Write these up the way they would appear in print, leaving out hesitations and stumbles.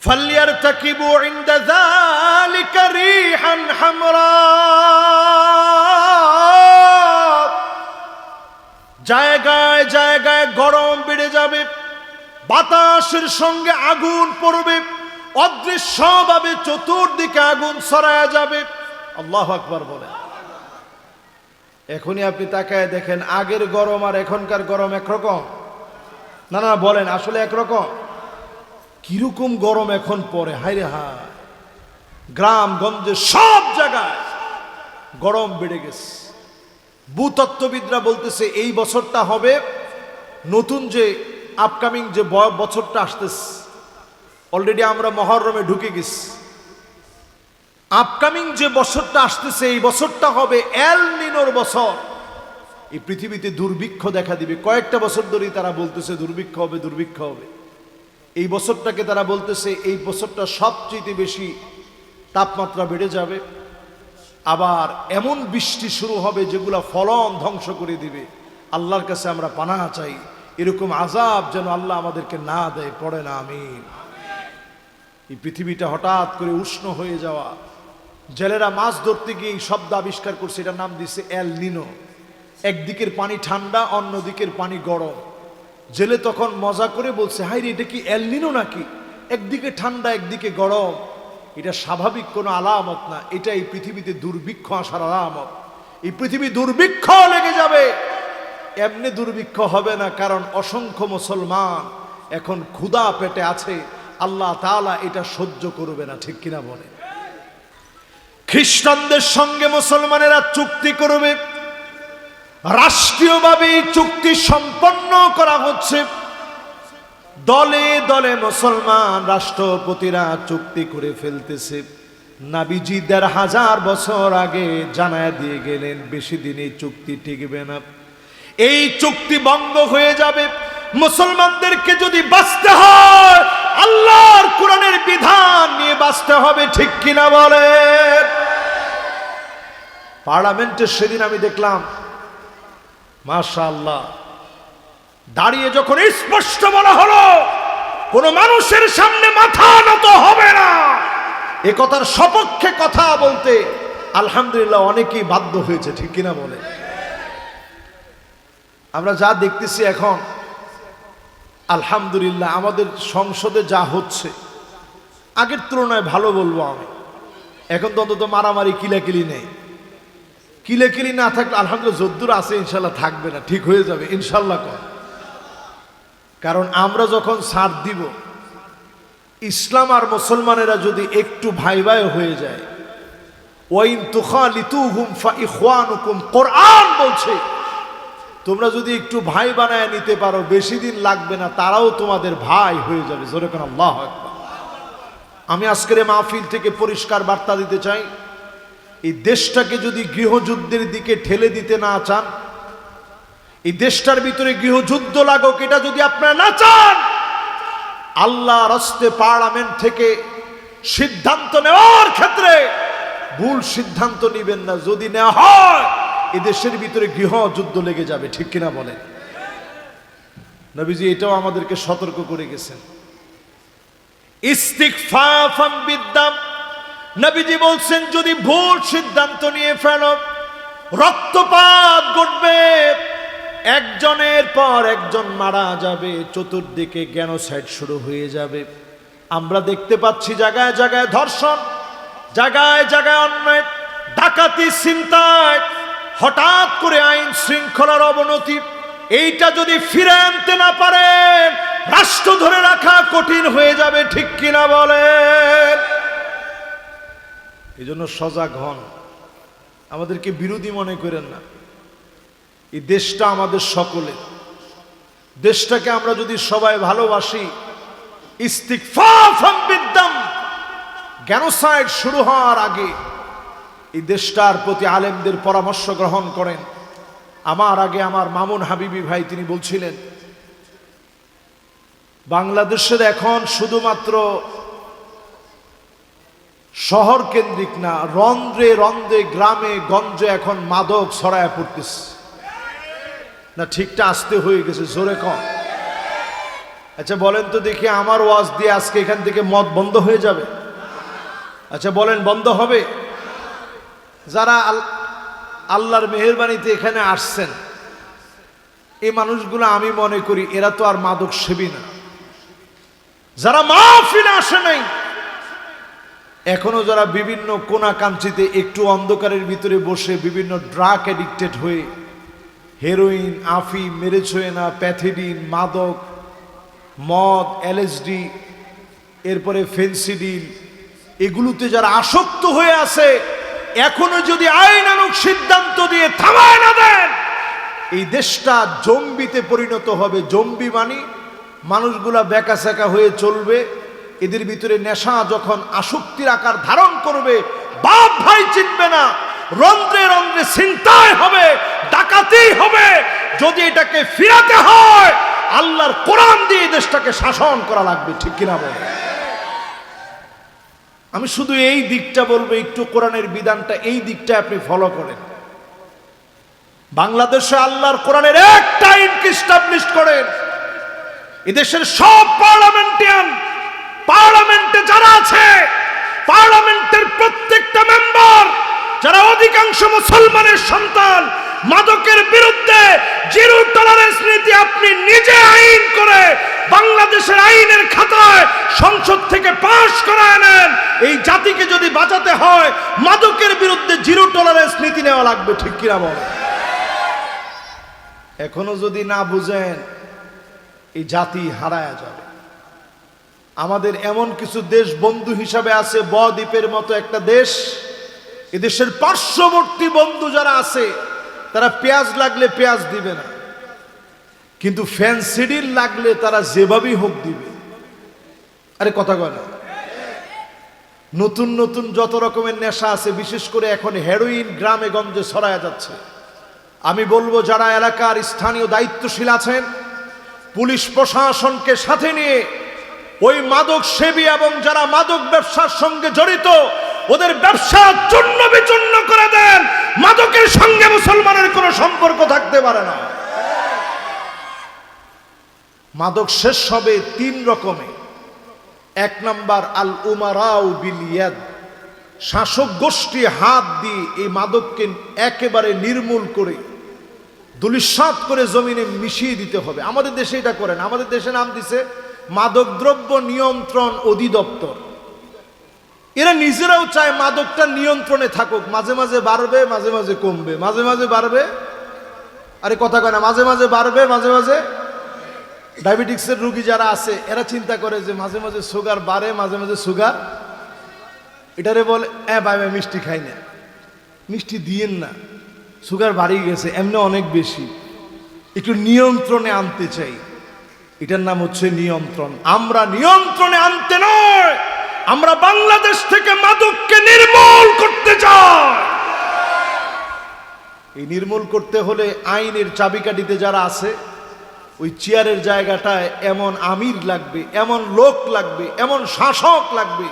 فليرتكبوا عند ذلك ريحا حمراء। জায়গায় জায়গায় গরম বেড়ে যাবে, বাতাসের সঙ্গে আগুন পড়বে, অদৃশ্যভাবে চতুর্দিকে আগুন ছড়ায় যাবে। আল্লাহু আকবার বলেন। এখনই আপনি তাকায় দেখেন, আগের গরম আর এখনকার গরম একরকম? না না, বলেন আসলে একরকম? কিরকম গরম এখন পড়ে, হায় রে হায়! গ্রাম গঞ্জে সব জায়গায় গরম বেড়ে গেছে। ভূতত্ত্ববিদরা বলতেছে এই বছরটা হবে নতুন যে আপকামিং যে বছরটা আসতেছে, অলরেডি আমরা মহরমে ঢুকে গেছি। আপকামিং যে বছরটা আসতেছে এই বছরটা হবে এল নিনোর বছর। এই পৃথিবীতে দুর্ভিক্ষ দেখা দিবে। কয়েকটা বছর ধরেই তারা বলতেছে দুর্ভিক্ষ হবে, দুর্ভিক্ষ হবে। এই বছরটাকে তারা বলতেছে এই বছরটা সবচেয়ে বেশি তাপমাত্রা বেড়ে যাবে। আবার এমন বৃষ্টি শুরু হবে যেগুলা ফলন ধ্বংস করে দিবে। আল্লাহর কাছে আমরা পানাহ চাই, এরকম আযাব যেন আল্লাহ আমাদেরকে না দেয়, পড়ে না আমিন। এই পৃথিবীটা হঠাৎ করে উষ্ণ হয়ে যাওয়া, জেলেরা মাছ ধরতে গিয়ে এই শব্দ আবিষ্কার করছে, এটার নাম দিছে এল নিনো। একদিকের পানি ঠান্ডা, অন্য দিকের পানি গরম। জেলে তখন মজা করে বলছে, হাই রে, এটা কি এল নিনো নাকি? একদিকে ঠান্ডা একদিকে গরম, এটা স্বাভাবিক কোনো আলামত না, এটা এই পৃথিবীতে দুর্ভিক্ষ আসার আলামত। এই পৃথিবী দুর্ভিক্ষ লেগে যাবে। এমনি দুর্ভিক্ষ হবে না, কারণ অসংখ্য মুসলমান এখন ক্ষুধা পেটে আছে। আল্লাহ তাআলা এটা সহ্য করবে না, ঠিক কিনা বলে? খ্রিস্টানদের সঙ্গে মুসলমানেরা চুক্তি করবে, রাষ্ট্রীয়ভাবে এই চুক্তি সম্পন্ন করা হচ্ছে। দলে দলে মুসলমান রাষ্ট্রপতিরা চুক্তি করে ফেলতেছে। নবীজি ১৫০০ বছর আগে জানায় দিয়ে গেলেন বেশি দিন এই চুক্তি টিকবে না, এই চুক্তি ভঙ্গ হয়ে যাবে। মুসলমানদেরকে যদি বাঁচতে হয় আল্লাহর কোরআনের বিধান নিয়ে বাঁচতে হবে, ঠিক কিনা বলে? পার্লামেন্টে সেদিন আমি দেখলাম, মাশাআল্লাহ, দাঁড়িয়ে যখন স্পষ্ট বলা হলো কোন মানুষের সামনে মাথা নত হবে না, এ কথার সপক্ষে কথা বলতে আলহামদুলিল্লাহ অনেকেই বাধ্য হয়েছে, ঠিক কিনা বলে? আমরা যা দেখতেছি এখন, আলহামদুলিল্লাহ আমাদের সংসদে যা হচ্ছে আগের তুলনায় ভালো বলবো আমি। এখন তো অন্তত মারামারি কিলাকিলি নেই। কিলাকিলি না থাকলে আলহামদুলিল্লাহ যদ্দূর আছে ইনশাল্লাহ থাকবে না, ঠিক হয়ে যাবে ইনশাল্লাহ। কারণ আমরা যখন ছাড় দিব, ইসলাম আর মুসলমানেরা যদি একটু ভাই ভাই হয়ে যায়, ওয়াইন তুখালিতুহুম ফাইখওয়ানুকুম, কোরআন বলছে তোমরা যদি একটু ভাই বানায় নিতে পারো, বেশি দিন লাগবে না, তারাও তোমাদের ভাই হয়ে যাবে। জোরে কোন আল্লাহু আকবার। আমি আজকের মাহফিল থেকে পরিষ্কার বার্তা দিতে চাই, এই দেশটাকে যদি গৃহযুদ্ধের দিকে ঠেলে দিতে না চান, এই দেশটার ভিতরে গৃহযুদ্ধ লাগুক, এটা যদি আপনারা না চান, আল্লাহর রাস্তে পার্লামেন্ট থেকে সিদ্ধান্ত নেওয়ার ক্ষেত্রে ভুল সিদ্ধান্ত নেবেন না। যদি নেওয়া হয় এই দেশের ভিতরে গৃহযুদ্ধ লেগে যাবে, ঠিক কিনা বলেন? নবীজি এটাও আমাদেরকে সতর্ক করে গেছেন। ইস্তিগফাফাম বিদ্দাম, নবীজি বলছেন যদি ভুল সিদ্ধান্ত নিয়ে ফেলো রক্তপাত ঘটবে, একজনের পর একজন মারা যাবে, চতুর্দিকে জেনোসাইড শুরু হয়ে যাবে। আমরা দেখতে পাচ্ছি জায়গায় জায়গায় ধর্ষণ, জায়গায় জায়গায় অন্যায়, ডাকাতি, ছিনতাই, হঠাৎ করে আইন শৃঙ্খলার অবনতি। এইটা যদি ফিরে আনতে না পারেন রাষ্ট্র ধরে রাখা কঠিন হয়ে যাবে, ঠিক কিনা বলেন? এই জন্য সজাগ হন, আমাদেরকে বিরোধী মনে করেন না। এই দেশটা আমাদের সকলের, দেশটাকে আমরা যদি সবাই ভালোবাসি, ইস্তিগফাফাম বিদ্দাম, জেনোসাইড শুরু হওয়ার আগে এই দেশটার প্রতি আলেমদের পরামর্শ গ্রহণ করেন। আমার আগে আমার মামুন হাবিবি ভাই তিনি বলছিলেন, বাংলাদেশের এখন শুধুমাত্র শহর কেন্দ্রিক না, রন্ধ্রে রন্ধ্রে গ্রামে গঞ্জে এখন মাদক ছড়ায় পড়তেছে না। ঠিকটা আস্তে হয়ে গেছে, জোরে কম। আচ্ছা বলেন তো দেখি, আমার ওয়াজ দিয়ে আজকে এখান থেকে মদ বন্ধ হয়ে যাবে? আচ্ছা বলেন, বন্ধ হবে? যারা আল্লাহর মেহেরবানিতে এখানে আসছেন, এই মানুষগুলো আমি মনে করি এরা তো আর মাদক সেবী না। যারা মাহফিলে আসে নাই, এখনো যারা বিভিন্ন কোনা কাঞ্চিতে একটু অন্ধকারের ভিতরে বসে বিভিন্ন ড্রাগ অ্যাডিক্টেড হয়ে হেরোইন, আফিম, মেরেছোয়েনা, প্যাথিডিন, মাদক, মদ, এলএসডি, এরপরে ফেন্সিডিল, এগুলোতে যারা আসক্ত হয়ে আছে, এখনো যদি আইনানুগ সিদ্ধান্ত দিয়ে থামায় না দেন, এই দেশটা জম্বিতে পরিণত হবে। জম্বি মানে মানুষগুলা বেকাসেকা হয়ে চলবে। এদের ভিতরে নেশা যখন আসক্তির আকার ধারণ করবে, বাপ ভাই চিনবে না, রন্ধ্রে রন্ধ্রে ছিনতাই হবে, ডাকাতি হবে। যদি এটাকে ফিরাতে হয়, আল্লাহর কোরআন দিয়ে দেশটাকে শাসন করা লাগবে, ঠিক কিনা বলে? আমি শুধু এই দিকটা বলবো, একটু কোরআনের বিধানটা, এই দিকটা আপনি ফলো করেন। বাংলাদেশে আল্লাহর কোরআনের একটা আইনকে এস্টাবলিশ করেন। এদেশের সব পার্লামেন্টে যারা আছে, পার্লামেন্টের প্রত্যেকটা মেম্বার যারা অধিকাংশ মুসলমানের সন্তান, মাদকের বিরুদ্ধে জিরো টলারেন্স নীতি আপনি নিজে আইন করে বাংলাদেশের আইনের খাতায় সংসদ থেকে পাশ করায় নেন। এই জাতিকে যদি বাঁচাতে হয়, মাদকের বিরুদ্ধে জিরো টলারেন্স নীতি নেওয়া লাগবে, ঠিক কিনা বল? এখনো যদি না বুঝেন, এই জাতি হারায়া যাবে। আমাদের এমন কিছু দেশ বন্ধু হিসাবে আছে, বদ্বীপের মতো একটা দেশ। এদেশের পার্শ্ববর্তী বন্ধু যারা আছে, তারা পেঁয়াজ লাগলে পেঁয়াজ দিবে না, কিন্তু ফেন্সিডিল লাগলে তারা যেভাবেই হোক দিবে। আরে কথা কয় না? নতুন নতুন যত রকমের নেশা আছে, বিশেষ করে এখন হেরোইন গ্রামে গঞ্জে ছড়ায়া যাচ্ছে। আমি বলবো, যারা এলাকার স্থানীয় দায়িত্বশীল আছেন, পুলিশ প্রশাসনকে সাথে নিয়ে ওই মাদক সেবী এবং যারা মাদক ব্যবসার সঙ্গে জড়িত, ওদের ব্যবসা চূর্ণ বিচূর্ণ করে দেন। মাদকের সঙ্গে মুসলমানের কোনো সম্পর্ক থাকতে পারে না। মাদক শেষ হবে তিন রকমে। এক নাম্বার, আল উমারাউ বিল ইয়াদ, শাসক গোষ্ঠী হাত দিয়ে এই মাদককে একেবারে নির্মূল করে ধূলিসাৎ করে জমিনে মিশিয়ে দিতে হবে। আমাদের দেশে এটা করেন। আমাদের দেশে নাম দিছে মাদকদ্রব্য নিয়ন্ত্রণ অধিদপ্তর। এরা নিজেরাও চায় মাদকটা নিয়ন্ত্রণে থাকুক, মাঝে মাঝে বাড়বে, মাঝে মাঝে কমবে, মাঝে মাঝে বাড়বে। আরে কথা কয় না? মাঝে মাঝে বাড়বে, মাঝে মাঝে। ডায়াবেটিক্সের রোগী যারা আছে, এরা চিন্তা করে যে মাঝে মাঝে সুগার বাড়ে, মাঝে মাঝে সুগার। এটারে বলে ভাই ভাই মিষ্টি খাই না, মিষ্টি দিয়েন না, সুগার বাড়িয়ে গেছে, এমনি অনেক বেশি, একটু নিয়ন্ত্রণে আনতে চাই। এটার নাম হচ্ছে নিয়ন্ত্রণ। আমরা নিয়ন্ত্রণে আনতে নয়, আমরা বাংলাদেশ থেকে মাদককে নির্মূল করতে চাই। এই নির্মূল করতে হলে আইনের চাবিকাঠিতে যারা আছে, ওই চেয়ারের জায়গাটায় এমন আমির লাগবে, এমন লোক লাগবে, এমন শাসক লাগবে,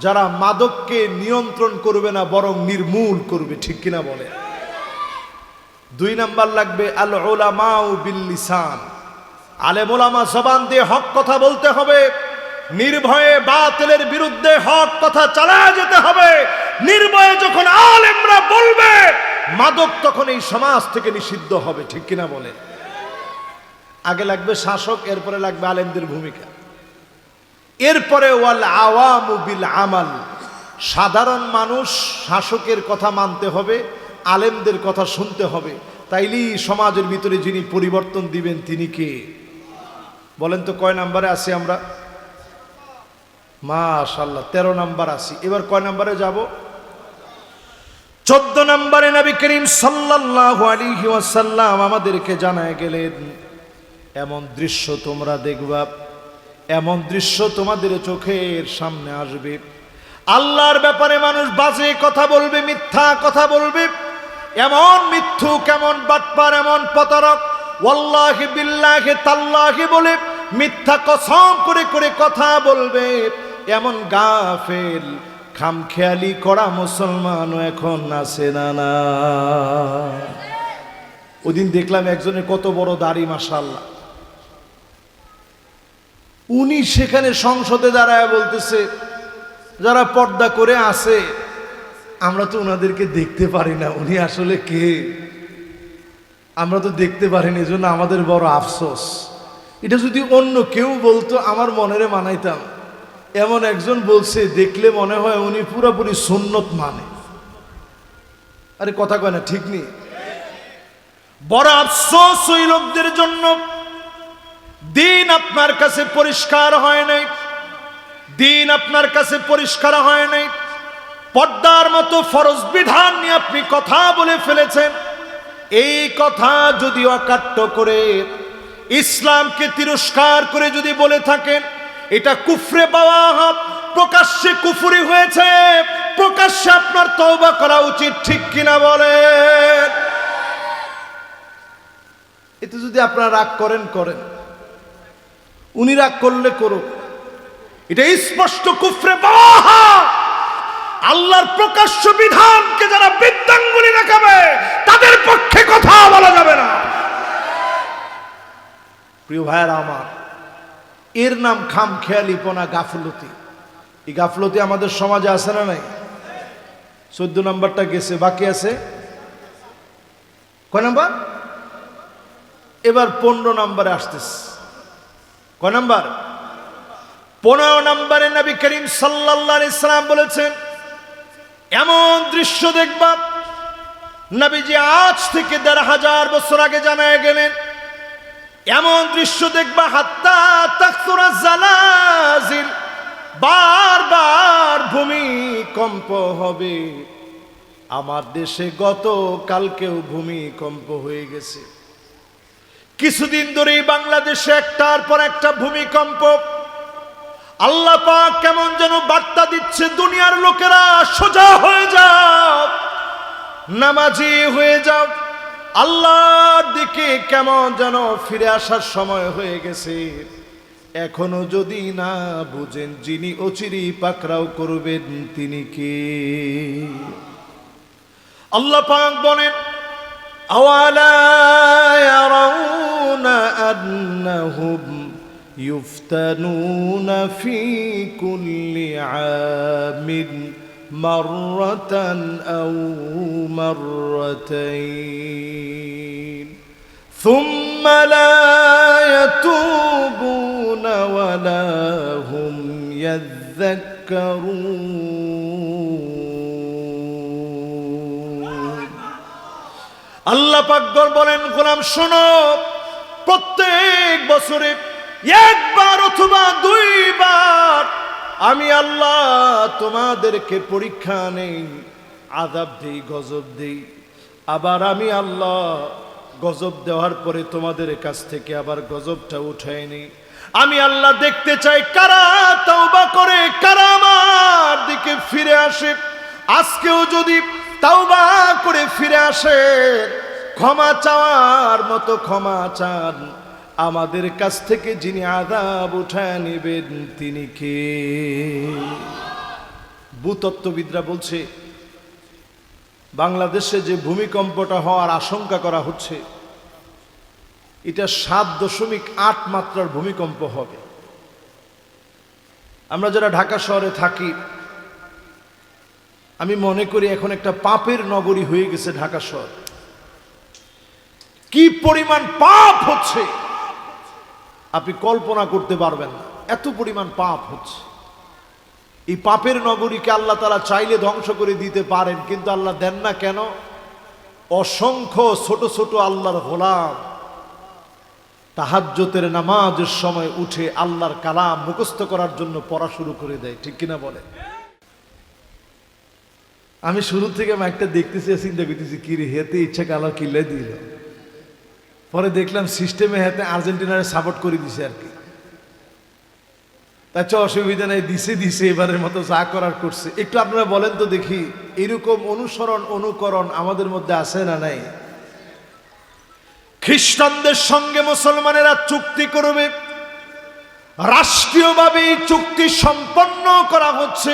যারা মাদককে নিয়ন্ত্রণ করবে না, বরং নির্মূল করবে, ঠিক কিনা বলে? দুই নাম্বার লাগবে আল উলামাউ বিল লিসান, আলেম ওলামা জবান দিয়ে হক কথা বলতে হবে। নির্ভয়ে বাতিলের বিরুদ্ধে হক কথা চালায় যেতে হবে। নির্ভয়ে যখন আলেমরা বলবে, মাদক তখন এই সমাজ থেকে নিষিদ্ধ হবে, ঠিক কিনা বলে? আগে লাগবে শাসক, এরপরে লাগবে আলেমদের ভূমিকা, এরপরে ওয়াল আওয়ামু বিল আমাল, সাধারণ মানুষ শাসকের কথা মানতে হবে, আলেমদের কথা শুনতে হবে। তাইলেই সমাজের ভিতরে যিনি পরিবর্তন দিবেন তিনি কে? বলেন তো কয় নাম্বারে আছি আমরা? মাশাআল্লাহ 13 নাম্বার আছি। এবার কয় নাম্বারে যাব? 14 নাম্বারে নবী করিম সাল্লাল্লাহু আলাইহি ওয়াসাল্লাম আমাদেরকে জানায় গেলেন, এমন দৃশ্য তোমরা দেখবা, এমন দৃশ্য তোমাদের চোখের সামনে আসবে। আল্লাহর ব্যাপারে মানুষ বাজে কথা বলবে, মিথ্যা কথা বলবে, এমন মিথ্যুক, এমন বাটপার, এমন প্রতারক, ওয়াল্লাহি বিল্লাহি তাল্লাহি বলে মিথ্যা কসম করে করে কথা বলবে, এমন গাফেল খামখেয়ালি করা মুসলমানও এখন আছে না? না, ওদিন দেখলাম একজনের কত বড় দাড়ি, মাশাআল্লাহ। উনি সেখানে সংসদে দাঁড়ায় বলতেছে, যারা পর্দা করে আছে আমরা তো ওনাদেরকে দেখতে পারি না, উনি আসলে কে আমরা তো দেখতে পারিনি, এজন্য আমাদের বড় আফসোস। এটা যদি অন্য কেউ বলতো আমার মনেরে মানাইতাম। এমন একজন বলছে, দেখলে মনে হয় উনি পুরোপুরি সুন্নত মানে। আরে কথা কয় না, ঠিক নেই? বড় আফসোস ওই লোকদের জন্য, দিন আপনার কাছে পরিষ্কার হয় নাই, দিন আপনার কাছে পরিষ্কার হয় নাই। পর্দার মতো ফরজ বিধান নিয়ে আপনি কথা বলে ফেলেছেন। এই কথা যদি অকাট্য করে ইসলামকে তিরস্কার করে যদি বলে থাকেন, এটা কুফরে বাওয়াহ, প্রকাশ্যে কুফরি হয়েছে, প্রকাশ্যে আপনার তওবা করা উচিত, ঠিক কিনা বলেন? এতে যদি আপনারা রাগ করেন করেন, উনি রাগ করলে করুক, এটা স্পষ্ট কুফরে বাওয়াহ। আল্লাহর প্রকাশ্য বিধানকে যারা বৃদ্ধাঙ্গুলি দেখাবে তাদের পক্ষে কথা বলা যাবে না। প্রিয় ভাইয়েরা আমার, এর নাম খামখেয়ালিপনা, গাফলতি। এই গাফলতি আমাদের সমাজে আছে না নাই? 14 নম্বরটা গেছে, বাকি আছে কয় নাম্বার? এবার 15 নম্বরে আসতেছে। কয় নাম্বার? 15 নম্বরে নবী করিম সাল্লাল্লাহু আলাইহি সাল্লাম বলেছেন, এমন দৃশ্য দেখবা, নবীজি আজ থেকে 1500 বছর আগে জানায় গেলেন, এমন দৃশ্য দেখবা, হাত্তা তাকসুরা জালাজিল, বারবার ভূমিকম্প হবে। আমার দেশে গত কালকেও ভূমিকম্প হয়ে গেছে। কিছুদিন ধরেই বাংলাদেশে একটার পর একটা ভূমিকম্প। আল্লাহ পাক কেমন যেন বার্তা দিচ্ছে, দুনিয়ার লোকেরা সোজা হয়ে যাও, নামাজি হয়ে যাও, আল্লাহর দিকে কেমন যেন ফিরে আসার সময় হয়ে গেছে। এখনো যদি না বুঝেন, যিনি অচিরেই পাকড়াও করবেন তিনি কে? আল্লাহ পাক বলেন, আওয়ালা ইয়ারাউনা আন্নাহুম ইফতানুনা ফি কুল্লি আমিন মাররাতান আও মাররাতাইন সুম্মা লা ইয়াতুবুনা ওয়ালা হুম ইয়াযাক্কারুন। আল্লাহ পাক বলেন, গোলাম শোনো, প্রত্যেক বছরে একবার অথবা 2 বার আমি আল্লাহ তোমাদেরকে পরীক্ষা নেই, আযাব দেই, গজব দেই। আবার আমি আল্লাহ গজব দেওয়ার পরে তোমাদের কাছ থেকে আবার গজবটা উঠাই নেই। আমি আল্লাহ দেখতে চাই কারা তওবা করে, কারা আমার দিকে ফিরে আসে। আজকেও যদি তওবা করে ফিরে আসে, ক্ষমা চাওয়ার মতো ক্ষমা চান, আমাদের কাছ থেকে যিনি আযাব উঠায় নেবেন তিনি কে? ভূতত্ত্ববিদরা বলছে, বাংলাদেশে যে ভূমিকম্পটা হওয়ার আশঙ্কা করা হচ্ছে, এটা 7.8 মাত্রার ভূমিকম্প হবে। আমরা যারা ঢাকা শহরে থাকি, আমি মনে করি এখন একটা পাপের নগরী হয়ে গেছে ঢাকা শহর। কি পরিমাণ পাপ হচ্ছে আপনি কল্পনা করতে পারবেন না, এত পরিমাণ পাপ হচ্ছে। এই পাপের নগরীকে আল্লাহ তাআলা চাইলে ধ্বংস করে দিতে পারেন, কিন্তু আল্লাহ দেন না কেন? অসংখ্য ছোট ছোট আল্লাহর গোলাম তাহাজ্জুদের নামাজের সময় উঠে আল্লাহর কালাম মুখস্থ করার জন্য পড়া শুরু করে দেয়, ঠিক কিনা বলে? আমি শুরু থেকে মাইকটা দেখতেছি, চিন্তা করতেছি কি রে, হেতে ইচ্ছা কালা কিল্লাই দিল। পরে দেখলাম সিস্টেমে হাতে আর্জেন্টিনারে সাপোর্ট করে দিছে আর কি। তার চেয়ে অসুবিধা নেই, দিছে এবারের মতো যা করার করছে। একটু আপনারা বলেন তো দেখি, এরকম অনুসরণ অনুকরণ আমাদের মধ্যে আছে না নাই? খ্রিস্টানদের সঙ্গে মুসলমানেরা চুক্তি করবে, রাষ্ট্রীয়ভাবে এই চুক্তি সম্পন্ন করা হচ্ছে।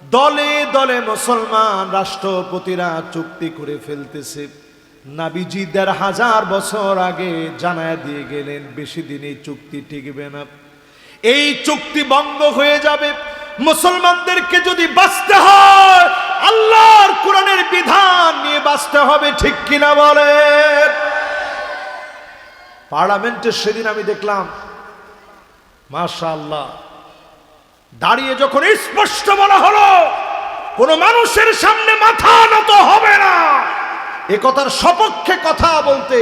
দলে দলে মুসলমান রাষ্ট্রপতিরা চুক্তি করে ফেলতেছে। নবীজি 1500 বছর আগে জানায় দিয়ে গেলেন, বেশি দিন এই চুক্তি টিকবে না। এই চুক্তি ভঙ্গ হয়ে যাবে। মুসলমানদেরকে যদি বাঁচতে হয় আল্লাহর কোরআনের বিধান নিয়ে বাঁচতে হবে, ঠিক কিনা বলেন? পার্লামেন্টে সেদিন আমি দেখলাম মাশাআল্লাহ দাঁড়িয়ে যখন স্পষ্ট বলা হলো কোন মানুষের সামনে মাথা নত হবে না, এ কথার সপক্ষে কথা বলতে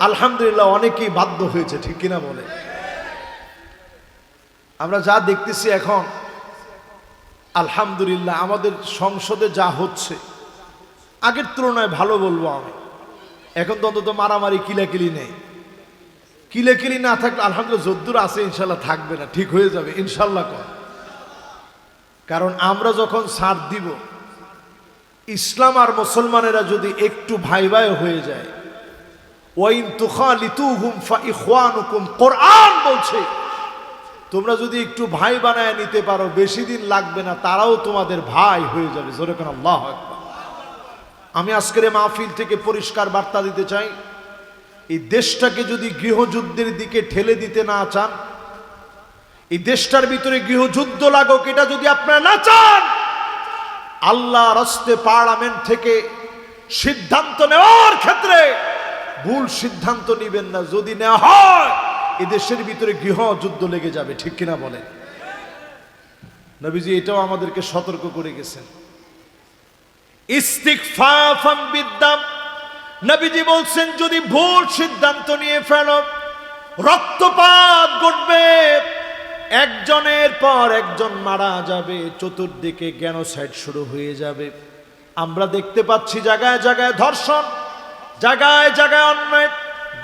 আলহামদুলিল্লাহ অনেকেই বাধ্য হয়েছে, ঠিক কিনা বলে? আমরা যা দেখতেছি এখন আলহামদুলিল্লাহ আমাদের সংসদে যা হচ্ছে আগের তুলনায় ভালো বলবো আমি। এখন তো অন্তত মারামারি কিলাকিলি নেই। কিলাকিলি না থাকলে আলহামদুলিল্লাহ যদ্দুর আছে ইনশাল্লাহ থাকবে না, ঠিক হয়ে যাবে ইনশাল্লাহ। কারণ আমরা যখন ছাড় দিব, ইসলাম আর মুসলমানেরা যদি একটু ভাই ভাই হয়ে যায়, ওয়াইন তুখালিতুহুম ফাইখওয়ানুকুম, কোরআন বলছে তোমরা যদি একটু ভাই বানায় নিতে পারো বেশি দিন লাগবে না, তারাও তোমাদের ভাই হয়ে যাবে। জোরে কোন আল্লাহু আকবার। আমি আজকের মাহফিল থেকে পরিষ্কার বার্তা দিতে চাই, এই দেশটাকে যদি গৃহযুদ্ধের দিকে ঠেলে দিতে না চান, এই দেশটার ভিতরে গৃহযুদ্ধ লাগুক এটা যদি আপনারা না চান, আল্লাহর রাস্তে পার্লামেন্ট থেকে সিদ্ধান্ত নেওয়ার ক্ষেত্রে ভুল সিদ্ধান্ত নেবেন না। যদি নেওয়া হয় এই দেশের ভিতরে গৃহযুদ্ধ লেগে যাবে, ঠিক কিনা বলেন? নবীজি এটাও আমাদেরকে সতর্ক করে গেছেন। ইস্তিগফাফাম বিদ্দাম, নবীজি বলছেন যদি ভুল সিদ্ধান্ত নিয়ে ফেলো রক্তপাত ঘটবে, একজনের পর একজন মারা যাবে, চতুর্দিকে জেনোসাইড শুরু হয়ে যাবে। আমরা দেখতে পাচ্ছি জায়গায় জায়গায় ধর্ষণ, জায়গায় জায়গায় অন্যায়,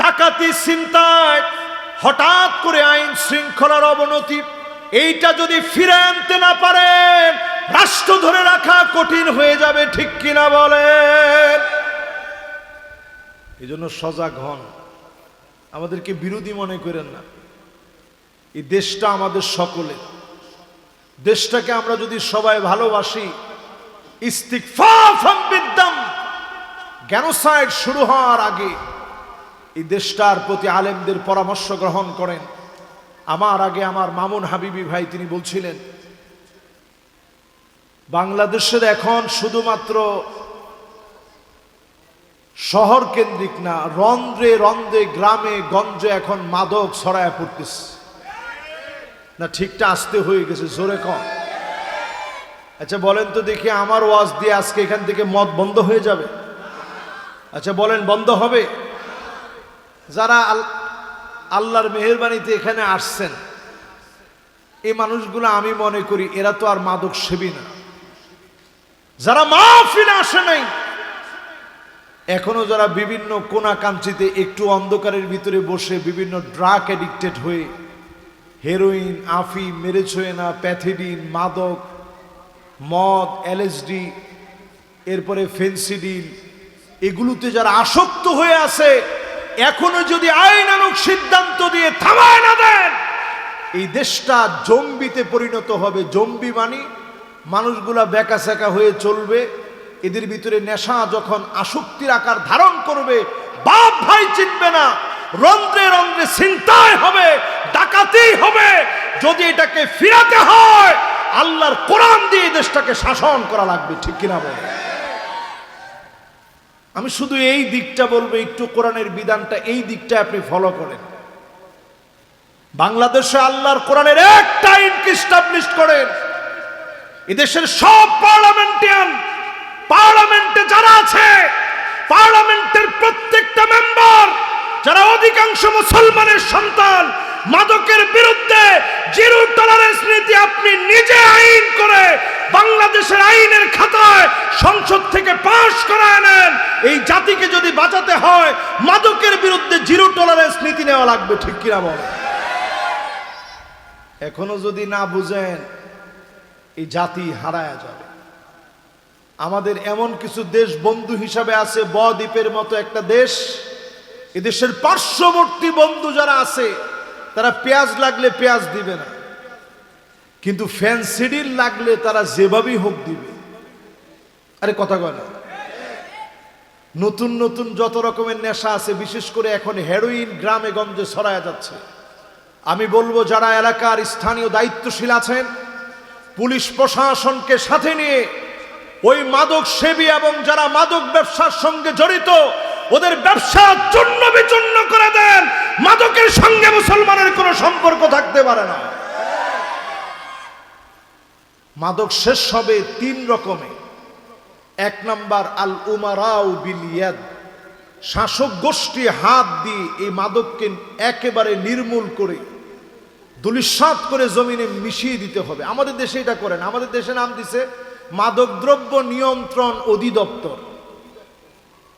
ডাকাতি, ছিনতাই, হঠাৎ করে আইন শৃঙ্খলার অবনতি। এইটা যদি ফিরে আনতে না পারেন রাষ্ট্র ধরে রাখা কঠিন হয়ে যাবে, ঠিক কিনা বলেন? এই জন্য সজাগ হন, আমাদেরকে বিরোধী মনে করেন না। এই দেশটা আমাদের সকলের, দেশটাকে আমরা যদি সবাই ভালোবাসি, ইস্তিগফাফাম বিদ্দাম, জেনোসাইড শুরু হওয়ার আগে এই দেশটার প্রতি আলেমদের পরামর্শ গ্রহণ করেন। আমার আগে আমার মামুন হাবিবি ভাই তিনি বলছিলেন বাংলাদেশের এখন শুধুমাত্র শহর কেন্দ্রিক না, রন্ধ্রে রন্ধ্রে গ্রামে গঞ্জে এখন মাদক ছড়ায় পড়তেছে না? ঠিকটা আসতে হয়ে গেছে, জোরে কম। আচ্ছা বলেন তো দেখি, আমার ওয়াজ দিয়ে আজকে এখান থেকে মদ বন্ধ হয়ে যাবে? আচ্ছা বলেন বন্ধ হবে? যারা আল্লাহর মেহেরবানিতে এখানে আসছেন এই মানুষগুলো আমি মনে করি এরা তো আর মাদক সেবী না। যারা মাহফিলে আসে নাই, এখনো যারা বিভিন্ন কোনা কাঞ্চিতে একটু অন্ধকারের ভিতরে বসে বিভিন্ন ড্রাগ অ্যাডিক্টেড হয়ে হেরোইন, আফিম, মেরেছোয়েনা, প্যাথিডিন, মাদক, মদ, এলএসডি, এরপরে ফেন্সিডিল, এগুলোতে যারা আসক্ত হয়ে আছে, এখনো যদি আইনানুগ সিদ্ধান্ত দিয়ে থামায় না দেন এই দেশটা জম্বিতে পরিণত হবে। জম্বি মানে মানুষগুলা বেকাসেকা হয়ে চলবে, এদের ভিতরে নেশা যখন আসক্তির আকার ধারণ করবে বাপ ভাই চিনবে না, রন্ধ্রে রন্ধ্রে ছিনতাই হবে, ডাকাতি হবে। যদি এটাকে ফিরাতে হয় আল্লাহর কোরআন দিয়ে দেশটাকে শাসন করা লাগবে, ঠিক কিনা বলে? আমি শুধু এই দিকটা বলবো, একটু কোরআনের বিধানটা এই দিকটা আপনি ফলো করেন। বাংলাদেশে আল্লাহর কোরআনের একটা আইনকে এস্টাবলিশ করেন। এদেশের সব পার্লামেন্টে যারা আছে, পার্লামেন্টের প্রত্যেকটা মেম্বার যারা অধিকাংশ মুসলমানের সন্তান, মাদকের বিরুদ্ধে জিরো টলারেন্স নীতি আপনি নিজে আইন করে বাংলাদেশের আইনের খাতায় সংসদ থেকে পাশ করায় নেন। এই জাতিকে যদি বাঁচাতে হয় মাদকের বিরুদ্ধে জিরো টলারেন্স নীতি নেওয়া লাগবে, ঠিক কিনা বল? এখনো যদি না বুঝেন এই জাতি হারায়া যাবে। আমাদের এমন কিছু দেশ বন্ধু হিসাবে আছে, বদ্বীপের মতো একটা দেশ, এদেশের পার্শ্ববর্তী বন্ধু যারা আছে তারা পেঁয়াজ লাগলে পেঁয়াজ দিবে না, কিন্তু ফেন্সিডিল লাগলে তারা যেভাবেই হোক দিবে। আরে কথা কয় না? নতুন নতুন যত রকমের নেশা আছে, বিশেষ করে এখন হেরোইন গ্রামে গঞ্জে ছড়ায়া যাচ্ছে। আমি বলবো যারা এলাকার স্থানীয় দায়িত্বশীল আছেন, পুলিশ প্রশাসনকে সাথে নিয়ে ওই মাদক সেবী এবং যারা মাদক ব্যবসার সঙ্গে জড়িত ওদের ব্যবসা চূর্ণ বিচূর্ণ করে দেন। মাদকের সঙ্গে মুসলমানের কোনো সম্পর্ক থাকতে পারে না। মাদক শেষ হবে তিন রকমে। এক নাম্বার আল উমারাউ বিল ইয়াদ, শাসক গোষ্ঠী হাত দিয়ে এই মাদককে একেবারে নির্মূল করে ধূলিসাৎ করে জমিনে মিশিয়ে দিতে হবে। আমাদের দেশে এটা করেন। আমাদের দেশে নাম দিছে মাদক দ্রব্য নিয়ন্ত্রণ অধিদপ্তর।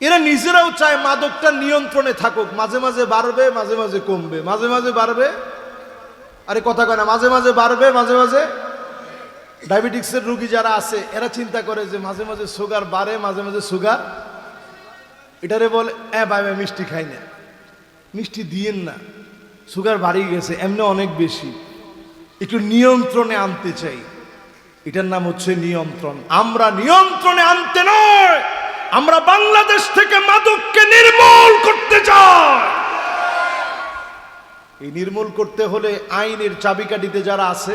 এরা নিজেরাও চায় মাদকটা নিয়ন্ত্রণে থাকুক, মাঝে মাঝে বাড়বে মাঝে মাঝে কমবে, মাঝে মাঝে বাড়বে, আরে কথা কয় না, মাঝে মাঝে বাড়বে মাঝে মাঝে। ডায়াবেটিক্সের রোগী যারা আছে এরা চিন্তা করে যে মাঝে মাঝে সুগার বাড়ে মাঝে মাঝে সুগার, এটারে বলে ভাই ভাই মিষ্টি খাই না, মিষ্টি দিয়েন না, সুগার বাড়িয়ে গেছে, এমনি অনেক বেশি, একটু নিয়ন্ত্রণে আনতে চাই। এটার নাম হচ্ছে নিয়ন্ত্রণ। আমরা নিয়ন্ত্রণে আনতে নয়, আমরা বাংলাদেশ থেকে মাদককে নির্মূল করতে চাই। এই নির্মূল করতে হলে আইনের চাবিকাঠিতে যারা আছে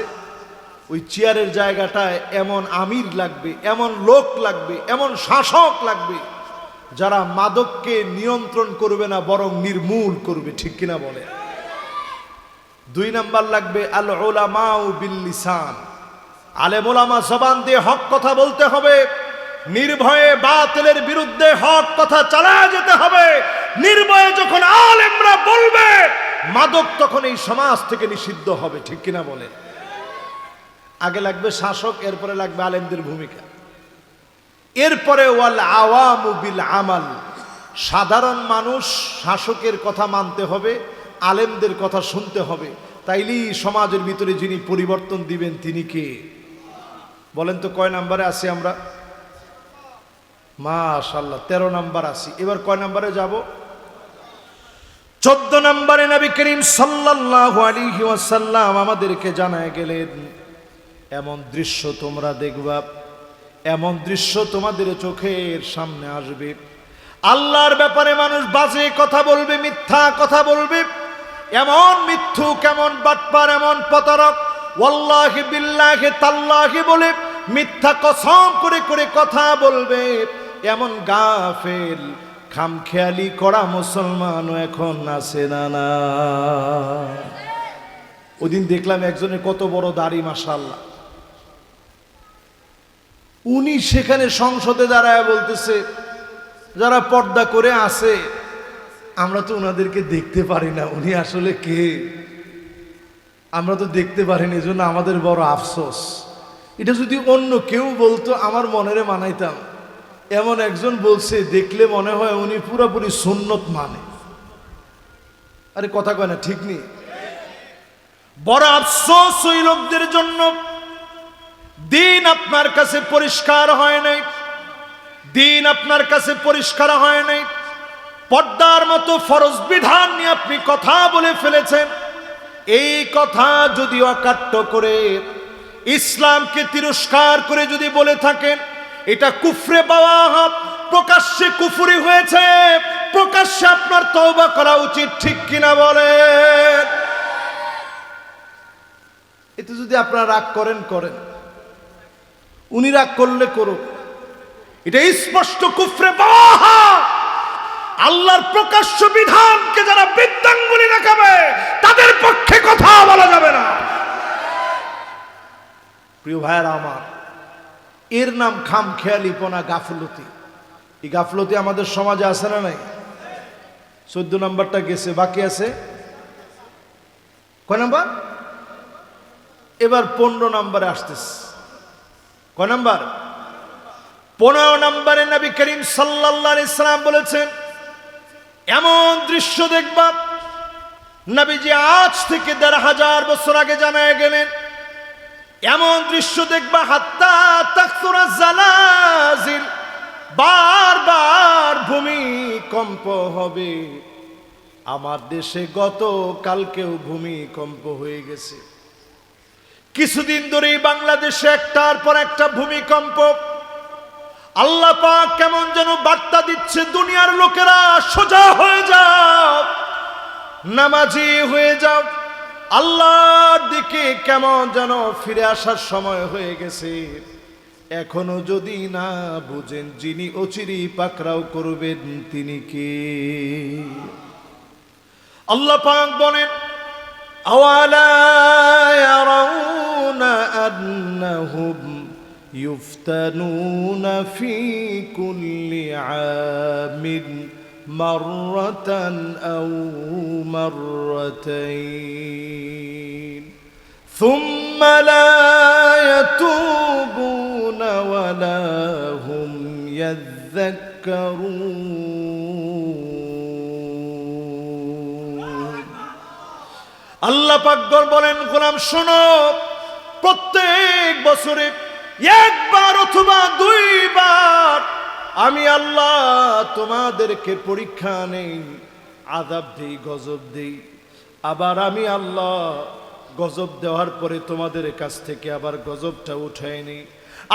ওই চেয়ারের জায়গাটায় এমন আমির লাগবে, এমন লোক লাগবে, এমন শাসক লাগবে যারা মাদককে নিয়ন্ত্রণ করবে না বরং নির্মূল করবে। ঠিক কিনা বলে? দুই নাম্বার লাগবে আল উলামাউ বিল লিসান, আলেম ওলামা জবান দিয়ে হক কথা বলতে হবে, নির্ভয়ে বাতিলের বিরুদ্ধে হক কথা চালায় যেতে হবে। নির্ভয়ে যখন আলেমরা বলবে মাদক তখন এই সমাজ থেকে নিষিদ্ধ হবে। ঠিক কিনা বলে? আগে লাগবে শাসক, এরপরে লাগবে আলেমদের ভূমিকা, এরপরে ওয়াল আওয়ামু বিল আমাল, সাধারণ মানুষ শাসকের কথা মানতে হবে, আলেমদের কথা শুনতে হবে। তাইলেই সমাজের ভিতরে যিনি পরিবর্তন দিবেন তিনি কে? বলেন তো কয় নাম্বারে আছি আমরা? মাশাআল্লাহ 13 নাম্বার আছি। এবার কয় নাম্বারে যাব? 14 নাম্বারে নবী করিম সাল্লাল্লাহু আলাইহি ওয়াসাল্লাম আমাদেরকে জানায় গেলেন এমন দৃশ্য তোমরা দেখবা, এমন দৃশ্য তোমাদের চোখের সামনে আসবে। আল্লাহর ব্যাপারে মানুষ বাজে কথা বলবে, মিথ্যা কথা বলবে, এমন মিথ্যুক, কেমন বাটপার, এমন প্রতারক, ওয়াল্লাহি বিল্লাহি তাল্লাহি বলে মিথ্যা কসম করে করে কথা বলবে, এমন গাফেল খামখেয়ালি করা মুসলমানও এখন আছে না না। ওদিন দেখলাম একজনের কত বড় দাড়ি, মাশাআল্লাহ, উনি সেখানে সংসদে দাঁড়ায় বলতেছে যারা পর্দা করে আছে আমরা তো ওনাদেরকে দেখতে পারি না, উনি আসলে কে আমরা তো দেখতে পারিনি, এজন্য আমাদের বড় আফসোস। এটা যদি অন্য কেউ বলতো আমার মনেরে মানাইতাম। এমন একজন বলছে দেখলে মনে হয় উনি পুরোপুরি সুন্নত মানে। আরে কথা কয় না, ঠিক নেই? বড় আফসোস ওই লোকদের জন্য। দিন আপনার কাছে পরিষ্কার হয় নাই, দিন আপনার কাছে পরিষ্কার হয় নাই, পর্দার মতো ফরজ বিধান নিয়ে আপনি কথা বলে ফেলেছেন। এই কথা যদি অকাট্য করে ইসলামকে তিরস্কার করে যদি বলে থাকেন এটা কুফরে বাওয়াহ, প্রকাশ্যে কুফরি হয়েছে, প্রকাশ্যে আপনার তওবা করা উচিত। ঠিক কিনা বলেন? এতে যদি আপনারা রাগ করেন করেন, উনি রাগ করলে করুক, এটা স্পষ্ট কুফরে বাওয়াহ। আল্লাহর প্রকাশ্য বিধানকে যারা বৃদ্ধাঙ্গুলি দেখাবে তাদের পক্ষে কথা বলা যাবে না। প্রিয় ভাইয়েরা আমার, এর নাম খামখেয়ালিপনা, গাফলতি। এই গাফলতি আমাদের সমাজে আছে না নাই? 14 নম্বরটা গেছে, বাকি আছে কয় নাম্বার? এবার 15 নম্বরে আসতেছে। কয় নাম্বার? 15 নম্বরে নবী করিম সাল্লাল্লাহু আলাইহি সাল্লাম বলেছেন এমন দৃশ্য দেখবা, নবীজি আজ থেকে 1500 বছর আগে জানায় গেলেন এমন দৃশ্য দেখবা, হাত্তা তাকসুরা জালাজিল, বারবার ভূমিকম্প হবে। আমার দেশে গত কালকেও ভূমিকম্প হয়ে গেছে। কিছুদিন ধরেই বাংলাদেশে একটার পর একটা ভূমিকম্প। আল্লাহ পাক কেমন যেন বার্তা দিচ্ছে, দুনিয়ার লোকেরা সোজা হয়ে যাও, নামাজি হয়ে যাও, আল্লাহর দিকে কেমন যেন ফিরে আসার সময় হয়ে গেছে। এখনো যদি না বুঝেন, যিনি অচিরেই পাকড়াও করবেন তিনি কে? আল্লাহ পাক বলেন, আওয়ালা ইয়ারাউনা আন্নাহুম ইফতানুনা ফি কুল্লি আমিন মাররাতান আও মাররাতাইন সুম্মা লা ইয়াতুবুনা ওয়ালা হুম ইয়াযাক্কারুন। আল্লাহ পাক বলেন, গোলাম শোনো, প্রত্যেক বছরে একবার অথবা দুইবার আমি আল্লাহ তোমাদেরকে পরীক্ষা নেই, আযাব দেই, গজব দেই। আবার আমি আল্লাহ গজব দেওয়ার পরে তোমাদের কাছ থেকে আবার গজবটা উঠাই নেই।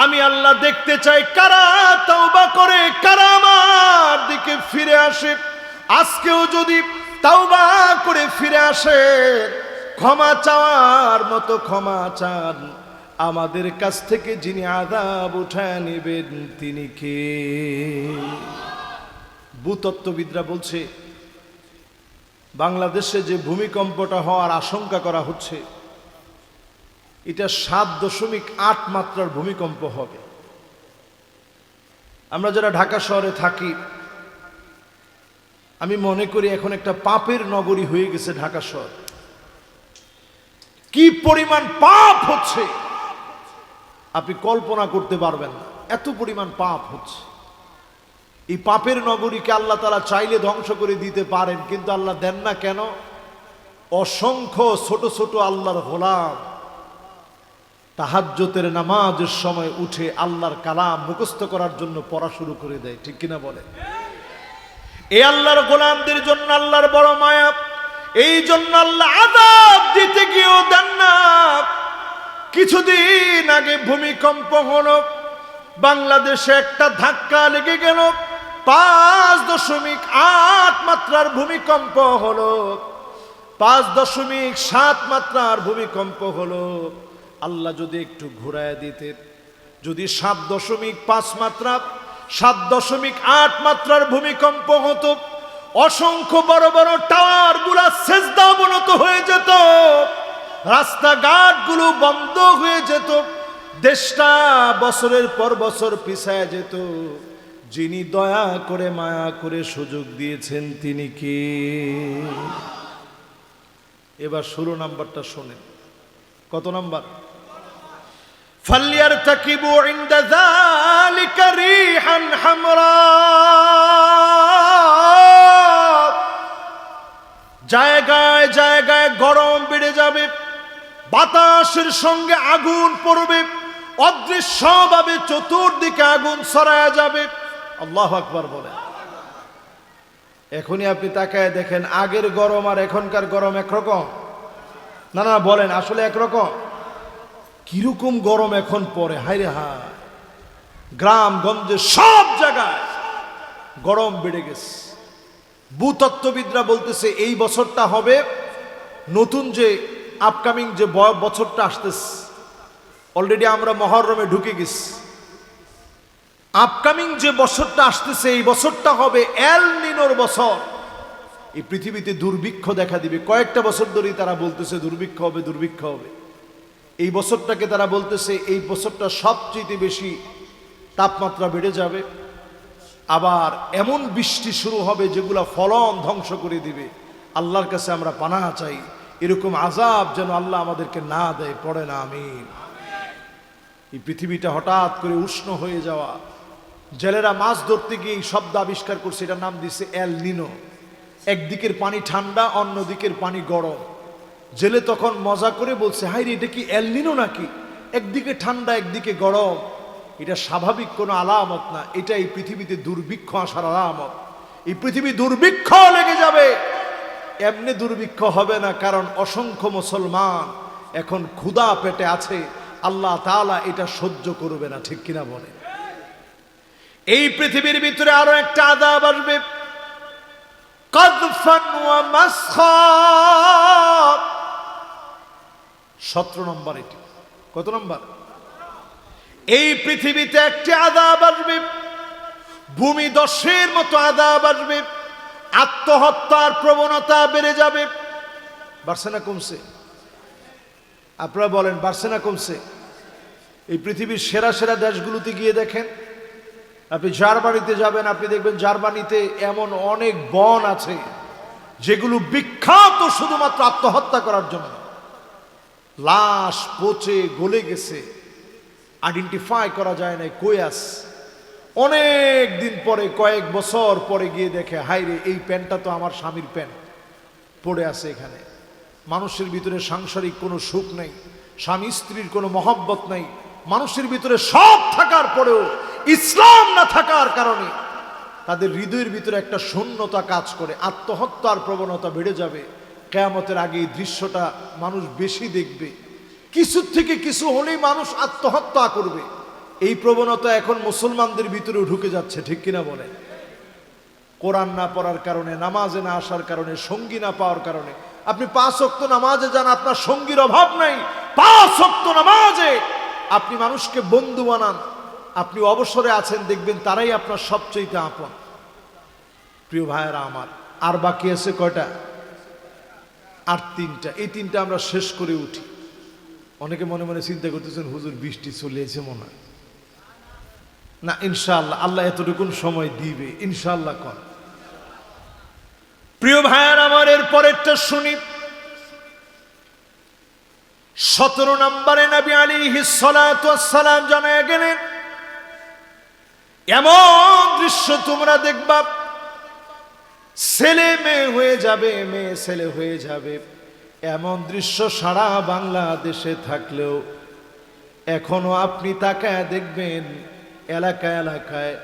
আমি আল্লাহ দেখতে চাই কারা তওবা করে, কারা আমার দিকে ফিরে আসে। আজকেও যদি তওবা করে ফিরে আসে, ক্ষমা চাওয়ার মতো ক্ষমা চান, আমাদের কাছ থেকে যিনি আযাব উঠায় নেবেন তিনি কে? ভূতত্ত্ববিদরা বলছে, বাংলাদেশে যে ভূমিকম্পটা হওয়ার আশঙ্কা করা হচ্ছে, এটা 7.8 মাত্রার ভূমিকম্প হবে। আমরা যারা ঢাকা শহরে থাকি, আমি মনে করি এখন একটা পাপের নগরী হয়ে গেছে ঢাকা শহর। কি পরিমাণ পাপ হচ্ছে আপনি কল্পনা করতে পারবেন না, এত পরিমাণ পাপ হচ্ছে। এই পাপের নগরীকে আল্লাহ তাআলা চাইলে ধ্বংস করে দিতে পারেন, কিন্তু আল্লাহ দেন না কেন? অসংখ্য ছোট ছোট আল্লাহর গোলাম তাহাজ্জুদের নামাজের সময় উঠে আল্লাহর কালাম মুখস্থ করার জন্য পড়া শুরু করে দেয়, ঠিক কিনা বলে? এই আল্লাহর গোলামদের জন্য আল্লাহর বড় মায়া, এই জন্য আল্লাহ আযাব দিতে গিয়েও দেন না। কিছুদিন আগে ভূমিকম্প হলো, বাংলাদেশে একটা ধাক্কা লেগে গেল, 5.8 মাত্রার ভূমিকম্প হলো, 5.7 মাত্রার ভূমিকম্প হলো। আল্লাহ যদি একটু ঘুরায় দিতেন, যদি 7.5 মাত্রা, 7.8 মাত্রার ভূমিকম্প হতো, অসংখ্য বড় বড় টাওয়ার গুলা সেজদা অবনত হয়ে যেত, রাস্তাঘাটগুলো বন্ধ হয়ে যেত, দেশটা বছরের পর বছর পিছায় যেত। যিনি দয়া করে মায়া করে সুযোগ দিয়েছেন তিনি কে? এবার 16 নাম্বারটা শোনেন। কত নাম্বার? ফালইয়ারতাকিবু ইনদা যালিকা রিহান হামরা। জায়গায় জায়গায় গরম বেড়ে যাবে, বাতাসের সঙ্গে আগুন পড়বে, অদৃশ্যভাবে চতুর্দিকে আগুন ছড়ায়া যাবে। আল্লাহু আকবার বলেন। এখনই আপনি তাকায় দেখেন, আগের গরম আর এখনকার গরম একরকম? না না, বলেন আসলে একরকম? কিরকম গরম এখন পড়ে, হায়রে হায়! গ্রাম গঞ্জে সব জায়গায় গরম বেড়ে গেছে। ভূতত্ত্ববিদরা বলতেছে এই বছরটা হবে নতুন যে আপকামিং যে বছরটা আসতেছে, অলরেডি আমরা মহরমে ঢুকে গেছি। আপকামিং যে বছরটা আসতেছে, এই বছরটা হবে এল নিনোর বছর। এই পৃথিবীতে দুর্ভিক্ষ দেখা দিবে। কয়েকটা বছর ধরেই তারা বলতেছে দুর্ভিক্ষ হবে, দুর্ভিক্ষ হবে। এই বছরটাকে তারা বলতেছে এই বছরটা সবচেয়ে বেশি তাপমাত্রা বেড়ে যাবে। আবার এমন বৃষ্টি শুরু হবে যেগুলা ফলন ধ্বংস করে দিবে। আল্লাহর কাছে আমরা পানাহ চাই, এরকম আযাব যেন আল্লাহ আমাদেরকে না দেয়। পড়ে না আমিন। এই পৃথিবীটা হঠাৎ করে উষ্ণ হয়ে যাওয়া, জেলেরা মাছ ধরতে গিয়ে এই শব্দ আবিষ্কার করছে, এটার নাম দিচ্ছে এল নিনো। একদিকের পানি ঠান্ডা, অন্য দিকের পানি গরম। জেলে তখন মজা করে বলছে, হাই রে, এটা কি এল নিনো নাকি? একদিকে ঠান্ডা একদিকে গরম, এটা স্বাভাবিক কোনো আলামত না, এটা এই পৃথিবীতে দুর্ভিক্ষ আসার আলামত। এই পৃথিবী দুর্ভিক্ষ লেগে যাবে। এমনি দুর্ভিক্ষ হবে না, কারণ অসংখ্য মুসলমান এখন ক্ষুধা পেটে আছে। আল্লাহ তাআলা এটা সহ্য করবে না, ঠিক কিনা বলে? এই পৃথিবীর ভিতরে আরো একটা আযাব আসবে, কাযফান ওয়া মাসখা। 17 নম্বর এটি। কত নম্বর? এই পৃথিবীতে একটি আযাব আসবে, ভূমিধসের মতো আযাব আসবে, আত্মহত্যার প্রবণতা বেড়ে যাবে। বাড়ছে না কমছে? আপনারা বলেন, বাড়ছে না কমছে? এই পৃথিবীর সেরা সেরা দেশগুলোতে গিয়ে দেখেন, আপনি জার্মানিতে যাবেন, আপনি দেখবেন জার্মানিতে এমন অনেক বন আছে যেগুলো বিখ্যাত শুধুমাত্র আত্মহত্যা করার জন্য। লাশ পচে গলে গেছে, আইডেন্টিফাই করা যায় না কই আছে। অনেক দিন পরে, কয়েক বছর পরে গিয়ে দেখে, হায়রে এই প্যান্টটা তো আমার স্বামীর প্যান্ট পড়ে আছে এখানে। মানুষের ভিতরে সাংসারিক কোনো সুখ নেই, স্বামী স্ত্রীর কোনো মহব্বত নেই, মানুষের ভিতরে সব থাকার পরেও ইসলাম না থাকার কারণে তাদের হৃদয়ের ভিতরে একটা শূন্যতা কাজ করে, আত্মহত্যার প্রবণতা বেড়ে যাবে। কিয়ামতের আগে এই দৃশ্যটা মানুষ বেশি দেখবে। কিছু থেকে কিছু হলেই মানুষ আত্মহত্যা করবে। এই প্রবণতা এখন মুসলমানদের ভিতরেও ঢুকে যাচ্ছে, ঠিক কিনা বলে? কোরআন না পড়ার কারণে, নামাজে না আসার কারণে, সঙ্গী না পাওয়ার কারণে। আপনি 5 ওয়াক্ত নামাজে যান, আপনার সঙ্গীর অভাব নাই। 5 ওয়াক্ত নামাজে আপনি মানুষকে বন্ধু বানান, আপনি অবসরে আছেন, দেখবেন তারাই আপনার সবচেয়ে আপন। প্রিয় ভাইয়েরা আমার, আর বাকি আছে কয়টা? আর 3টা। এই 3টা আমরা শেষ করে উঠি। অনেকে মনে মনে চিন্তা করতেছেন, হুজুর বৃষ্টি চলে এসে মনে হয় না। ইনশাআল্লাহ আল্লাহ এতটুকুন সময় দিবে, ইনশাআল্লাহ। কর প্রিয় ভাইয়ের আমার, এর পরেরটা শুনি। 17 নম্বরে নবী আলাইহিস সালাতু ওয়াস সালাম জানায় গেলেন, এমন দৃশ্য তোমরা দেখবা, ছেলে মেয়ে হয়ে যাবে, মেয়ে ছেলে হয়ে যাবে। এমন দৃশ্য সারা বাংলাদেশে থাকলেও এখনো আপনি তাকায় দেখবেন, এলাকায় এলাকায়,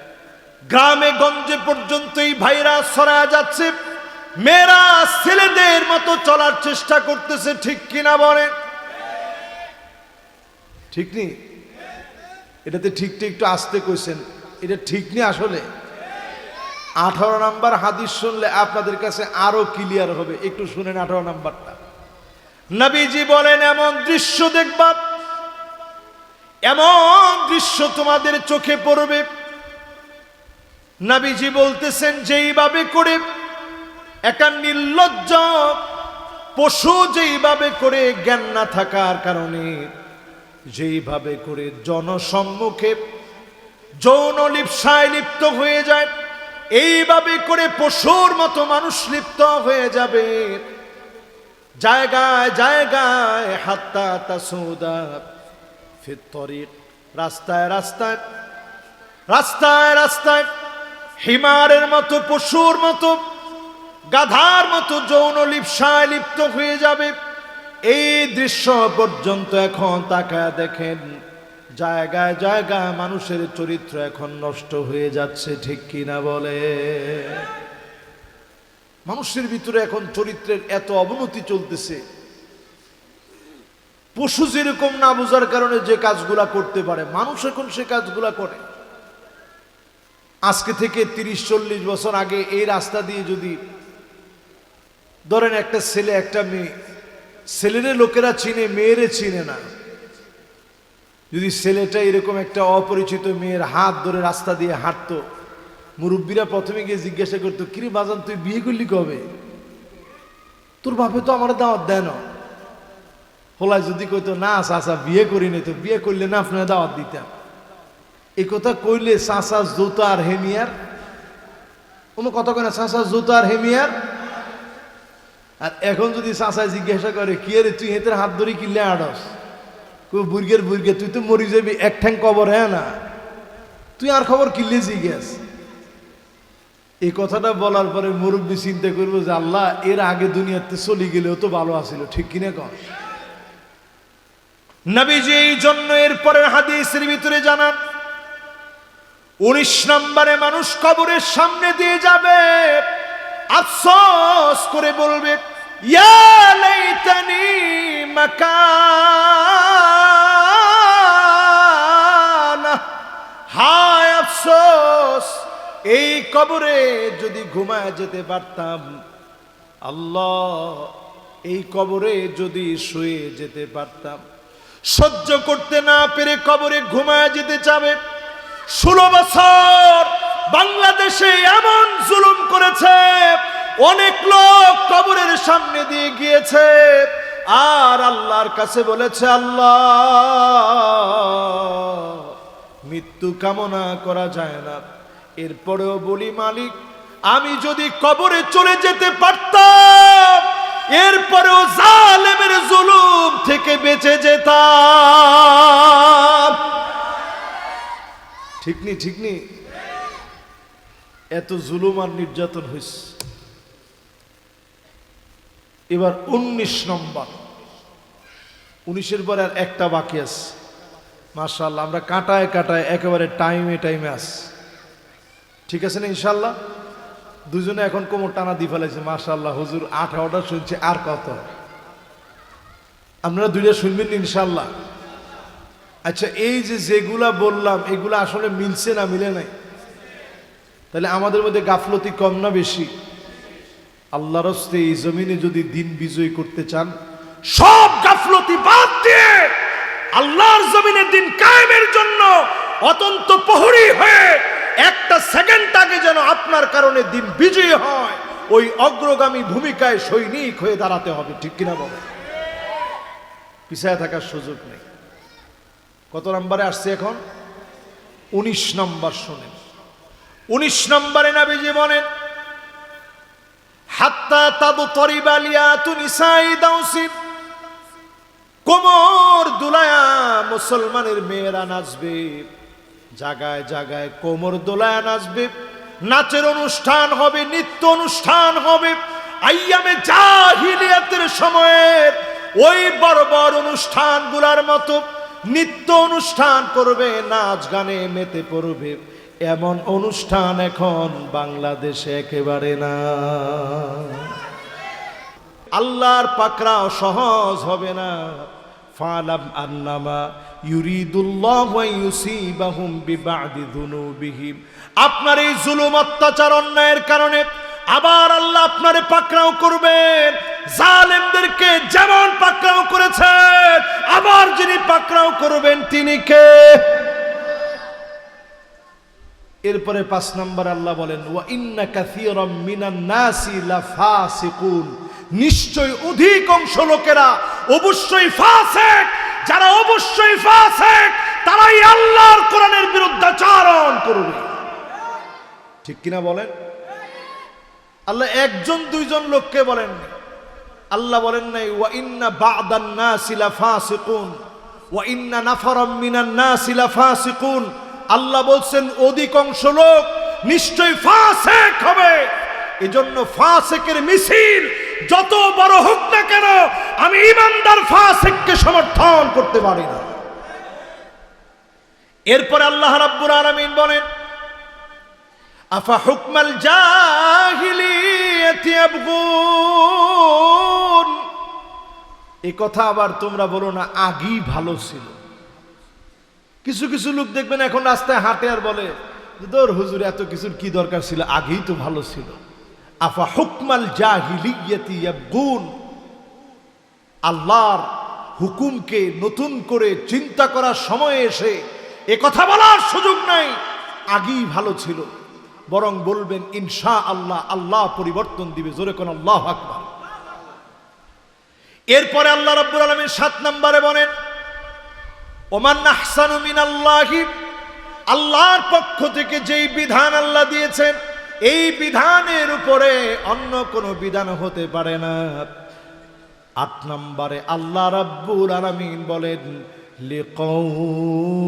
গ্রামে গঞ্জে পর্যন্ত এই ভাইরাস ছড়ায় যাচ্ছে। মেয়েরা ছেলেদের মতো চলার চেষ্টা করতেছে, ঠিক কিনা বলেন? ঠিক নেই? এটাতে ঠিকটা একটু আসতে কইছেন, এটা ঠিক নেই আসলে। 18 নম্বর হাদিস শুনলে আপনাদের কাছে আরো ক্লিয়ার হবে, একটু শুনেন 18 নম্বরটা। নবীজি বলেন, এমন দৃশ্য দেখবা, এমন দৃশ্য তোমাদের চোখে পড়বে। নবীজি বলতেছেন, যেইভাবে করে একটা নির্লজ্জ পশু যেইভাবে করে জ্ঞান না থাকার কারণে যেইভাবে করে জনসম্মুখে যৌন লিপ্সায় লিপ্ত হয়ে যায়, এইভাবে করে পশুর মতো মানুষ লিপ্ত হয়ে যাবে। জায়গায় জায়গায় হাত্তা তাসুদা ফিত তরিক, রাস্তায় রাস্তায়, রাস্তায় রাস্তায় হিমারের মতো, পশুর মতো, গাধার মতো যৌন লিপ্সায় লিপ্ত হয়ে যাবে। এই দৃশ্য পর্যন্ত এখন তাকায় দেখেন, জায়গায় জায়গায় মানুষের চরিত্র এখন নষ্ট হয়ে যাচ্ছে, ঠিক কিনা বলে? মানুষের ভিতরে এখন চরিত্রের এত অবনতি চলতেছে। পশু যেরকম না বোঝার কারণে যে কাজগুলা করতে পারে, মানুষ এখন সে কাজগুলা করে। আজকে থেকে 30-40 বছর আগে এই রাস্তা দিয়ে যদি ধরেন একটা ছেলে একটা মেয়ে, ছেলেরে লোকেরা চিনে, মেয়েরে চিনে না। যদি ছেলেটা এরকম একটা অপরিচিত মেয়ের হাত ধরে রাস্তা দিয়ে হাঁটতো, মুরব্বীরা প্রথমে গিয়ে জিজ্ঞাসা করতো, কিরে বাজান তুই বিয়ে করলি কবে? তোর বাপে তো আমার দাওয়াত দেয় না। হোলায় যদি কইতো, না চাচা বিয়ে করিনি, তো বিয়ে করলে না আপনারা দাওয়াত দিতাম। এই কথা কইলে চাচা জুতা আর হেমিয়ার, কোনো কথা কয় না, চাচা জুতা আর হেমিয়ার। আর এখন যদি চাচায় জিজ্ঞাসা করে, কি রে তুই হেতের হাত ধরে কিনলে আড়স? বুর্গের বুর্গে, তুই তো মরি যাবি, এক ঠ্যাং কবর, হ্যাঁ না, তুই আর খবর কিনলে জিজ্ঞাস। এই কথাটা বলার পরে মুরব্বী চিন্তা করবো যে আল্লাহ, এর আগে দুনিয়াতে চলে গেলেও তো ভালো আছিল, ঠিক কিনা কর? নবীজি এই জন্য এর পরের হাদিসের ভিতরে জানান, 19 নম্বরে মানুষ কবরের সামনে দিয়ে যাবে, আফসোস করে বলবে, ইয়া লাইতানি মাকানা, হায় আফসোস, এই কবরে যদি ঘুমায় যেতে পারতাম। আল্লাহ, এই কবরে যদি শুয়ে যেতে পারতাম, সহ্য করতে না পেরে কবরে ঘুমায় যেতে চাবে। 16 বছর বাংলাদেশে এমন জুলুম করেছে, অনেক লোক কবরের সামনে দিয়ে গিয়েছে আর আল্লাহর কাছে বলেছে, আল্লাহ মৃত্যু কামনা করা যায় না। এরপরেও বলি, মালিক আমি যদি কবরে চলে যেতে পারতাম, এরপরেও জালেমের জুলুম থেকে বেঁচে যেতাম। ঠিক নি, ঠিক নি? এত জুলুম আর নির্যাতন হয়েছে। এবার 19 নম্বর, 19-এর পরে আর একটা বাকি আছে। মাশাআল্লাহ, আমরা কাটায় কাটায় একেবারে টাইমে আস। ঠিক আছে না ইনশাআল্লাহ? দুজনে এখন কোমর টানা দিয়ে ফেলেছে। মাশাআল্লাহ, হুজুর 18টা শুনছে, আর কত? আপনারা 2টা শুনবেন ইনশাআল্লাহ? আচ্ছা, এই যেগুলা বললাম এগুলা আসলে মিলছে না মিলে নাই? তাহলে আমাদের মধ্যে গাফলতি কম না বেশি? আল্লাহর রাস্তে এই জমিনে যদি দিন বিজয় করতে চান, সব গাফলতি বাদ দিয়ে আল্লাহর জমিনে দিন কায়েমের জন্য অত্যন্ত প্রহরী হয়ে একটা সেকেন্ড আগে যেন আপনার কারণে দিন বিজয়ী হয়, ওই অগ্রগামী ভূমিকায় সৈনিক হয়ে দাঁড়াতে হবে। ঠিক কিনা বলে? পিছায় থাকার সুযোগ নেই। কত নম্বরে আসছে এখন? 19 নম্বর শোনেন। 19 নম্বরে নবীজি বলেন, হাত্তা তাদতরিবা লিয়াতু নিসাই দাউসি, কোমর দুলায়া মুসলমানের মেয়েরা নাচবে, জায়গায় জায়গায় কোমর দোলায়া নাচবে, নাচের অনুষ্ঠান হবে, নৃত্য অনুষ্ঠান হবে। আইয়ামে জাহিলিয়াতের সময়ের ওই বড় বড় অনুষ্ঠানগুলোর মতো নৃত্য অনুষ্ঠান করবে, নাচ গানে মেতে পড়বে। এমন অনুষ্ঠান এখন বাংলাদেশে একেবারে না। আল্লাহর পাকড়াও সহজ হবে না। ফালাম আন্নামা ইউরিদুল্লাহু আন ইউসিবাহুম বিবাদি যুনুবিহিম, আপনার এই জুলুম অত্যাচার অন্যায়ের কারণে আবার আল্লাহ আপনারে পাকড়াও করবেন। জালেমদেরকে যেমন পাকড়াও করেছেন, আবার যিনি পাকড়াও করবেন তিনি কে? এরপরে 5 নম্বর আল্লাহ বলেন, ওয়া ইন্না কাসীরাম মিনান নাসি লাফাসিকুন, নিশ্চয় অধিকাংশ লোকেরা অবশ্যই ফাসিক। যারা অবশ্যই ফাসিক তারাই আল্লাহর কোরআনের বিরুদ্ধাচরণ করবে। ঠিক কিনা বলেন? আল্লাহ একজন দুইজন লোককে বলেননি। আল্লাহ বলেন নাই ওয়া ইন্না বা'দান নাসি লাফাসিকুন ওয়া ইন্না নাফারাম মিনান নাসি লাফাসিকুন। আল্লাহ বলছেন অধিকাংশ লোক নিশ্চয় ফাসিক হবে। এজন্য ফাসিকের মিছিল যত বড় হোক না কেন, আমি ইমানদার ফাসিককে সমর্থন করতে পারি না। এরপরে আল্লাহ রাব্বুল আলামিন বলেন, আফা হুকমাল জাহিলিয়াতি ইয়াবগুন, এই কথা আবার তোমরা বলো না আগেই ভালো ছিল। কিছু কিছু লোক দেখবেন এখন রাস্তায় হাঁটে আর বলে, দূর হুজুর এত কিছুর কি দরকার ছিল, আগেই তো ভালো ছিল। আফা হুকমাল জাহিলিয়াতি ইয়াবগুন, আল্লাহর হুকুমকে নতুন করে চিন্তা করার সময় এসে এ কথা বলার সুযোগ নাই আগেই ভালো ছিল। বরং বলবেন ইনশাআল্লাহ, আল্লাহ পরিবর্তন দিবে। জোরে কোন আল্লাহু আকবার। এরপরে আল্লাহ রাব্বুল আলামিন 7 নম্বরে বলেন, ওমান আহসানু মিনাল্লাহি, আল্লাহর পক্ষ থেকে যেই বিধান আল্লাহ দিয়েছেন এই বিধানের উপরে অন্য কোনো বিধান হতে পারে না। 8 নম্বরে আল্লাহ রাব্বুল আলামিন বলেন, লিকাউমি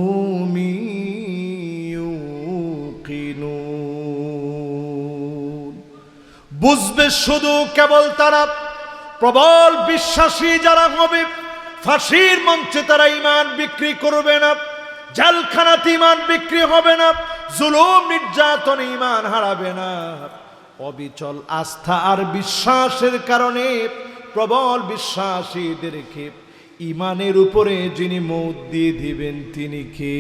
ইউকিনুন, বুঝবে শুধু কেবল তারা, প্রবল বিশ্বাসী যারা হবে, ফাঁসির মঞ্চে তারা ঈমান বিক্রি করবে না, জেলখানাতে ঈমান বিক্রি হবে না, জুলুম নির্যাতন ঈমান হারাবে না। অবিচল আস্থা আর বিশ্বাসের কারণে প্রবল বিশ্বাসীদেরকে ঈমানের উপরে যিনি মওত দিয়ে দিবেন তিনি কে?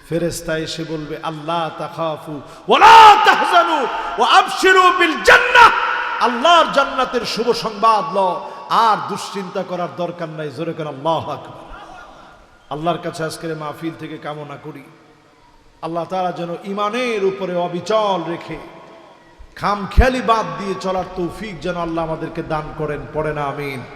ফেরেশতা এসে বলবে, আল্লাহ তাখাফু ওয়ালা তাহজানু ওয়া আবশিরু বিল জান্নাহ, আল্লাহর জান্নাতের শুভ সংবাদ ল, আর দুশ্চিন্তা করার দরকার নাই। জোরে কেন আল্লাহু আকবার। আল্লাহর কাছে আজকের মাহফিল থেকে কামনা করি আল্লাহ তাআলা যেন ঈমানের উপরে অবিচল রেখে খামখেয়ালি বাদ দিয়ে চলার তৌফিক যেন আল্লাহ আমাদেরকে দান করেন। পড়েন আমিন।